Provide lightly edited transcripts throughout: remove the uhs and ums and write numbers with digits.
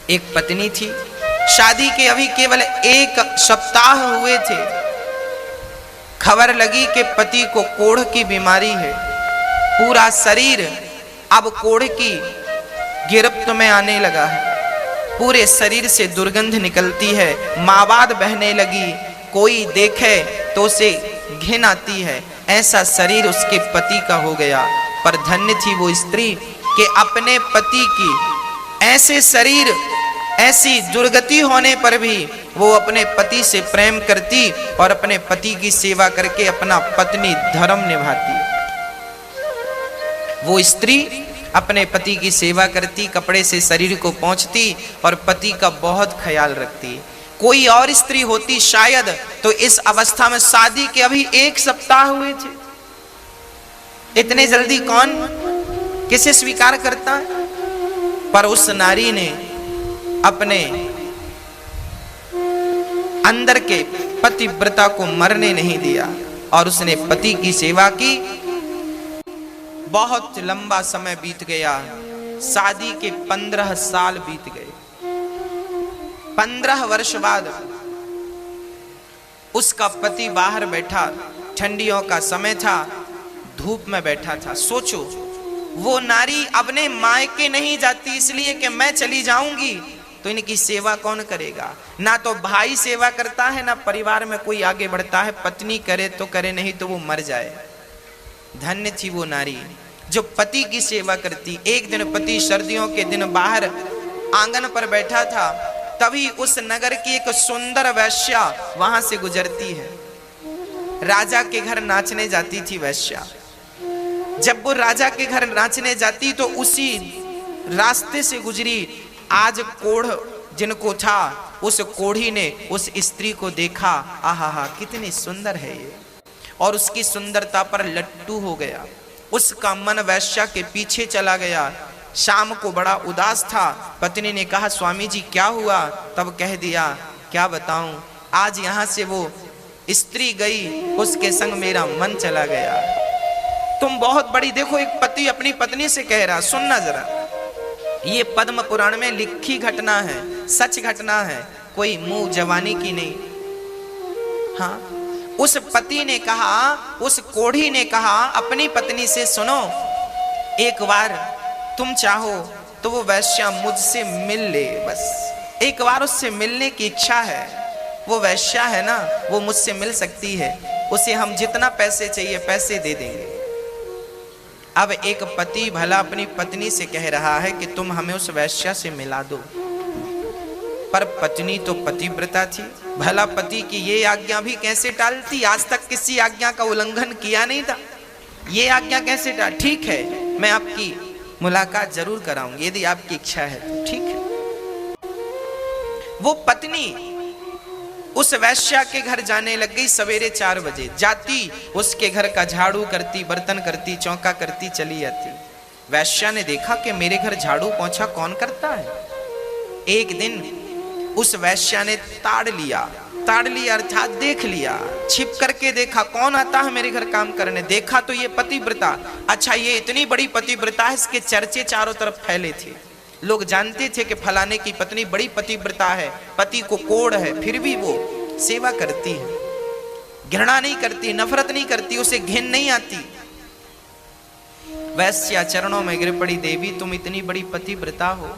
एक पत्नी थी, शादी के अभी केवल 1 सप्ताह हुए थे। खबर लगी कि पति को कोढ़ की बीमारी है, पूरा शरीर अब कोढ़ की गिरफ्त में आने लगा है, पूरे शरीर से दुर्गंध निकलती है, मावाद बहने लगी, कोई देखे तो उसे घिन आती है, ऐसा शरीर उसके पति का हो गया। पर धन्य थी वो स्त्री कि अपने पति की ऐसे शरीर, ऐसी दुर्गति होने पर भी वो अपने पति से प्रेम करती और अपने पति की सेवा करके अपना पत्नी धर्म निभाती। वो स्त्री अपने पति की सेवा करती, कपड़े से शरीर को पोंछती और पति का बहुत ख्याल रखती। कोई और स्त्री होती शायद तो इस अवस्था में, शादी के अभी 1 सप्ताह हुए थे, इतने जल्दी कौन किसे स्वीकार करता है? पर उस नारी ने अपने अंदर के पतिव्रता को मरने नहीं दिया और उसने पति की सेवा की। बहुत लंबा समय बीत गया, शादी के 15 साल बीत गए। 15 वर्ष बाद उसका पति बाहर बैठा, ठंडियों का समय था, धूप में बैठा था। सोचो, वो नारी अपने मायके नहीं जाती इसलिए कि मैं चली जाऊंगी तो इनकी सेवा कौन करेगा। ना तो भाई सेवा करता है, ना परिवार में कोई आगे बढ़ता है। पत्नी करे तो करे, नहीं तो वो मर जाए। धन्य थी वो नारी जो पति की सेवा करती। एक दिन पति सर्दियों के दिन बाहर आंगन पर बैठा था, तभी उस नगर की एक सुंदर वैश्या वहां से गुजरती है। राजा के घर नाचने जाती थी वैश्या। जब वो राजा के घर नाचने जाती तो उसी रास्ते से गुजरी। आज कोढ़ जिनको था, उस कोढ़ी ने उस स्त्री को देखा, आहा कितनी सुंदर है ये, और उसकी सुंदरता पर लट्टू हो गया। उसका मन वैश्या के पीछे चला गया। शाम को बड़ा उदास था। पत्नी ने कहा, स्वामी जी क्या हुआ? तब कह दिया, क्या बताऊं, आज यहां से वो स्त्री गई, उसके संग मेरा मन चला गया। तुम बहुत बड़ी, देखो एक पति अपनी पत्नी से कह रहा, सुनना जरा, ये पद्म पुराण में लिखी घटना है, सच घटना है, कोई मुंह जवानी की नहीं। हाँ, उस पति ने कहा, उस कोढ़ी ने कहा अपनी पत्नी से, सुनो, एक बार तुम चाहो तो वो वैश्या मुझसे मिल ले, बस एक बार उससे मिलने की इच्छा है। वो वैश्या है ना, वो मुझसे मिल सकती है, उसे हम जितना पैसे चाहिए पैसे दे देंगे। अब एक पति भला अपनी पत्नी से कह रहा है कि तुम हमें उस वैश्या से मिला दो, पर पत्नी तो पतिव्रता थी। भला पति की ये आज्ञा भी कैसे टालती? आज तक किसी आज्ञा का उल्लंघन किया नहीं था, ये आज्ञा कैसे टाल? ठीक है, मैं आपकी मुलाकात जरूर कराऊंगी, यदि आपकी इच्छा है तो ठीक है। वो पत्नी उस वैश्या के घर जाने लग गई। सवेरे 4 बजे जाती, उसके घर का झाड़ू करती, बर्तन करती, चौका करती, चली जाती। वैश्या ने देखा कि मेरे घर झाड़ू पोंछा कौन करता है। एक दिन उस वैश्या ने ताड़ लिया अर्थात देख लिया, छिप करके देखा कौन आता है मेरे घर काम करने। देखा तो ये पतिव्रता। अच्छा, ये इतनी बड़ी पतिव्रता है, इसके चर्चे चारों तरफ फैले थे। लोग जानते थे कि फलाने की पत्नी बड़ी पतिव्रता है, पति को कोढ़ है, फिर भी वो सेवा करती है, घृणा नहीं करती, नफरत नहीं करती, उसे घिन नहीं आती। वैश्या चरणों में गिर पड़ी, देवी तुम इतनी बड़ी पतिव्रता हो,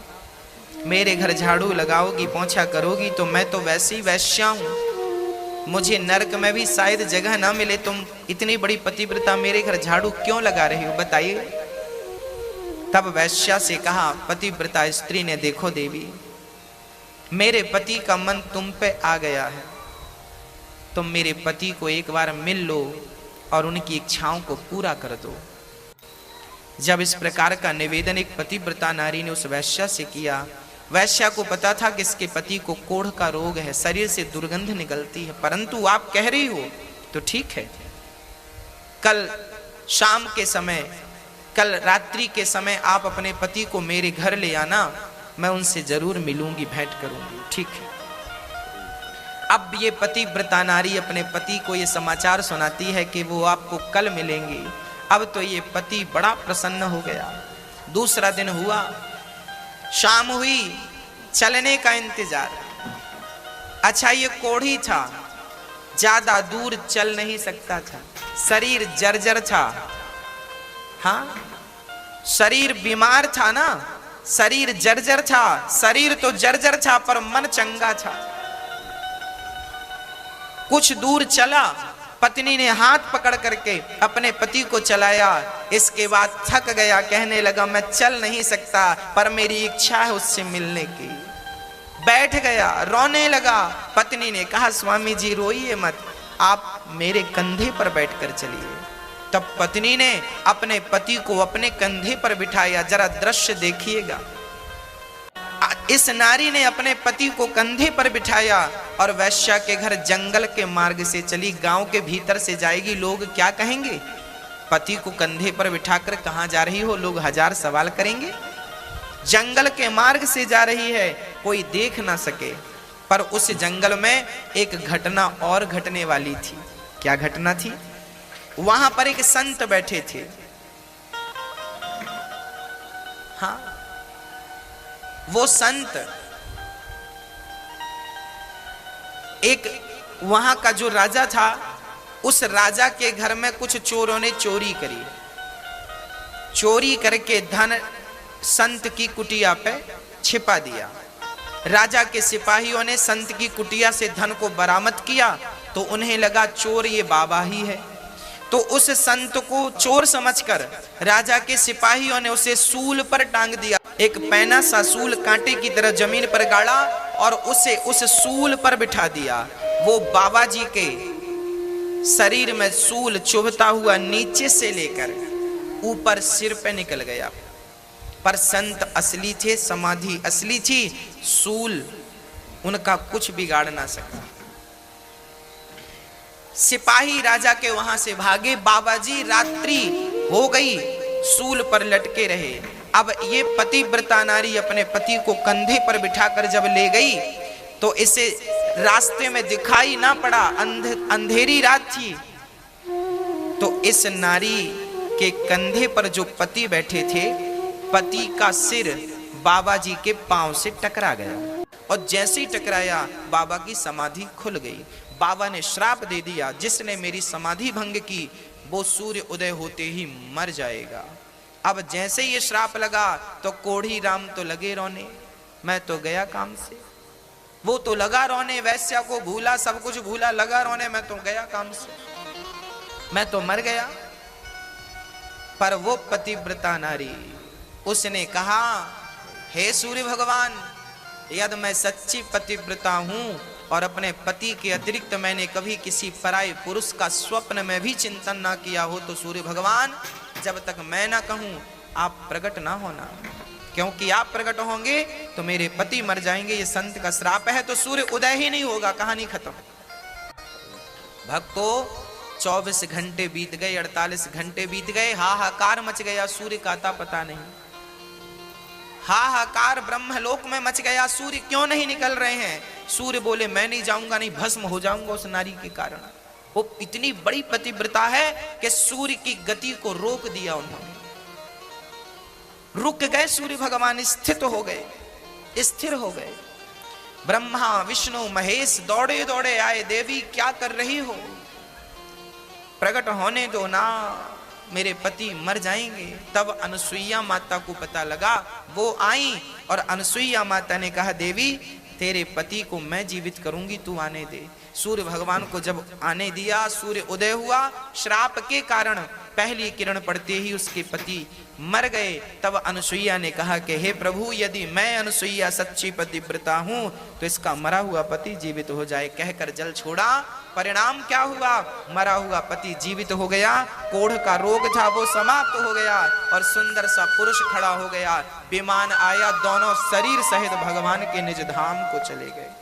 मेरे घर झाड़ू लगाओगी, पोंछा करोगी तो मैं तो वैसी ही वैश्या हूं, मुझे नरक में भी शायद जगह ना मिले। तुम इतनी बड़ी पतिव्रता मेरे घर झाड़ू क्यों लगा रही हो, बताइए। तब वैश्या से कहा पतिव्रता स्त्री ने, देखो देवी, मेरे पति का मन तुम पे आ गया है, तुम मेरे पति को एक बार मिल लो और उनकी इच्छाओं को पूरा कर दो। जब इस प्रकार का निवेदन एक पतिव्रता नारी ने उस वैश्या से किया, वैश्या को पता था कि इसके पति को कोढ़ का रोग है, शरीर से दुर्गंध निकलती है, परंतु आप कह रही हो तो ठीक है, कल शाम के समय, कल रात्रि के समय आप अपने पति को मेरे घर ले आना, मैं उनसे जरूर मिलूंगी, भेंट करूंगी, ठीक है। अब ये पतिव्रता नारी अपने पति को ये समाचार सुनाती है कि वो आपको कल मिलेंगी। अब तो ये पति बड़ा प्रसन्न हो गया। दूसरा दिन हुआ, शाम हुई, चलने का इंतजार। अच्छा ये कोढ़ी था, ज्यादा दूर चल नहीं सकता था, शरीर जर्जर था। हाँ, शरीर बीमार था ना, शरीर जर्जर था, शरीर तो जर्जर था पर मन चंगा था। कुछ दूर चला, पत्नी ने हाथ पकड़ करके अपने पति को चलाया। इसके बाद थक गया, कहने लगा मैं चल नहीं सकता पर मेरी इच्छा है उससे मिलने की। बैठ गया, रोने लगा। पत्नी ने कहा स्वामी जी रोइए मत, आप मेरे कंधे पर बैठकर चलिए। तब पत्नी ने अपने पति को अपने कंधे पर बिठाया। जरा दृश्य देखिएगा, इस नारी ने अपने पति को कंधे पर बिठाया और वैश्या के घर जंगल के मार्ग से चली, गांव के भीतर से जाएगी। लोग क्या कहेंगे, पति को कंधे पर बिठाकर कहां जा रही हो, लोग हजार सवाल करेंगे। जंगल के मार्ग से जा रही है, कोई देख ना सके। पर उस जंगल में एक घटना और घटने वाली थी। क्या घटना थी, वहां पर एक संत बैठे थे। हाँ, वो संत, एक वहां का जो राजा था, उस राजा के घर में कुछ चोरों ने चोरी करी। चोरी करके धन संत की कुटिया पे छिपा दिया। राजा के सिपाहियों ने संत की कुटिया से धन को बरामद किया तो उन्हें लगा चोर ये बाबा ही है। तो उस संत को चोर समझकर राजा के सिपाहियों ने उसे सूल पर टांग दिया। एक पैना सा सूल कांटे की तरह जमीन पर गाड़ा और उसे उस सूल पर बिठा दिया। वो बाबा जी के शरीर में सूल चुभता हुआ नीचे से लेकर ऊपर सिर पे निकल गया। पर संत असली थे, समाधि असली थी, सूल उनका कुछ बिगाड़ ना सका। सिपाही राजा के वहां से भागे। बाबा जी रात्रि हो गई, सूल पर लटके रहे। अब ये पतिव्रता नारी अपने पति को कंधे पर बिठाकर जब ले गई तो इसे रास्ते में दिखाई ना पड़ा, अंधेरी रात थी। तो इस नारी के कंधे पर जो पति बैठे थे, पति का सिर बाबा जी के पांव से टकरा गया और जैसे ही टकराया बाबा की समाधि खुल गई। बाबा ने श्राप दे दिया, जिसने मेरी समाधि भंग की वो सूर्य उदय होते ही मर जाएगा। अब जैसे ये श्राप लगा तो कोढ़ी राम तो लगे रोने, मैं तो गया काम से। वो तो लगा रोने, वैश्या को भूला, सब कुछ भूला, लगा रोने, मैं तो गया काम से, मैं तो मर गया। पर वो पतिव्रता नारी, उसने कहा हे सूर्य भगवान, यदि मैं सच्ची पतिव्रता हूं और अपने पति के अतिरिक्त मैंने कभी किसी पराये पुरुष का स्वप्न में भी चिंतन ना किया हो तो सूर्य भगवान, जब तक मैं ना कहूं आप प्रकट ना होना, क्योंकि आप प्रकट होंगे तो मेरे पति मर जाएंगे। ये संत का श्राप है। तो सूर्य उदय ही नहीं होगा, कहानी खत्म। भक्तों 24 घंटे बीत गए, 48 घंटे बीत गए, हाहाकार मच गया, सूर्य का आता पता नहीं। हाहाकार ब्रह्मलोक में मच गया, सूर्य क्यों नहीं निकल रहे हैं। सूर्य बोले मैं नहीं जाऊंगा, नहीं भस्म हो जाऊंगा उस नारी के कारण। वो इतनी बड़ी पतिव्रता है कि सूर्य की गति को रोक दिया उन्होंने। रुक गए सूर्य भगवान, स्थित हो गए, स्थिर हो गए। ब्रह्मा विष्णु महेश दौड़े दौड़े आए, देवी क्या कर रही हो, प्रकट होने दो ना, मेरे पति मर जाएंगे। तब अनुसुईया माता को पता लगा, वो आई और अनुसुईया माता ने कहा देवी तेरे पति को मैं जीवित करूंगी, तू आने दे। सूर्य भगवान को जब आने दिया, सूर्य उदय हुआ। श्राप के कारण पहली किरण पड़ते ही उसके पति मर गए। तब अनुसुईया ने कहा कि हे प्रभु, यदि मैं अनुसुईया सच्ची पतिव्रता हूं तो इसका मरा हुआ पति जीवित हो जाए। कहकर जल छोड़ा। परिणाम क्या हुआ, मरा हुआ पति जीवित हो गया, कोढ़ का रोग था वो समाप्त हो गया और सुंदर सा पुरुष खड़ा हो गया। विमान आया, दोनों शरीर सहित भगवान के निज धाम को चले गए।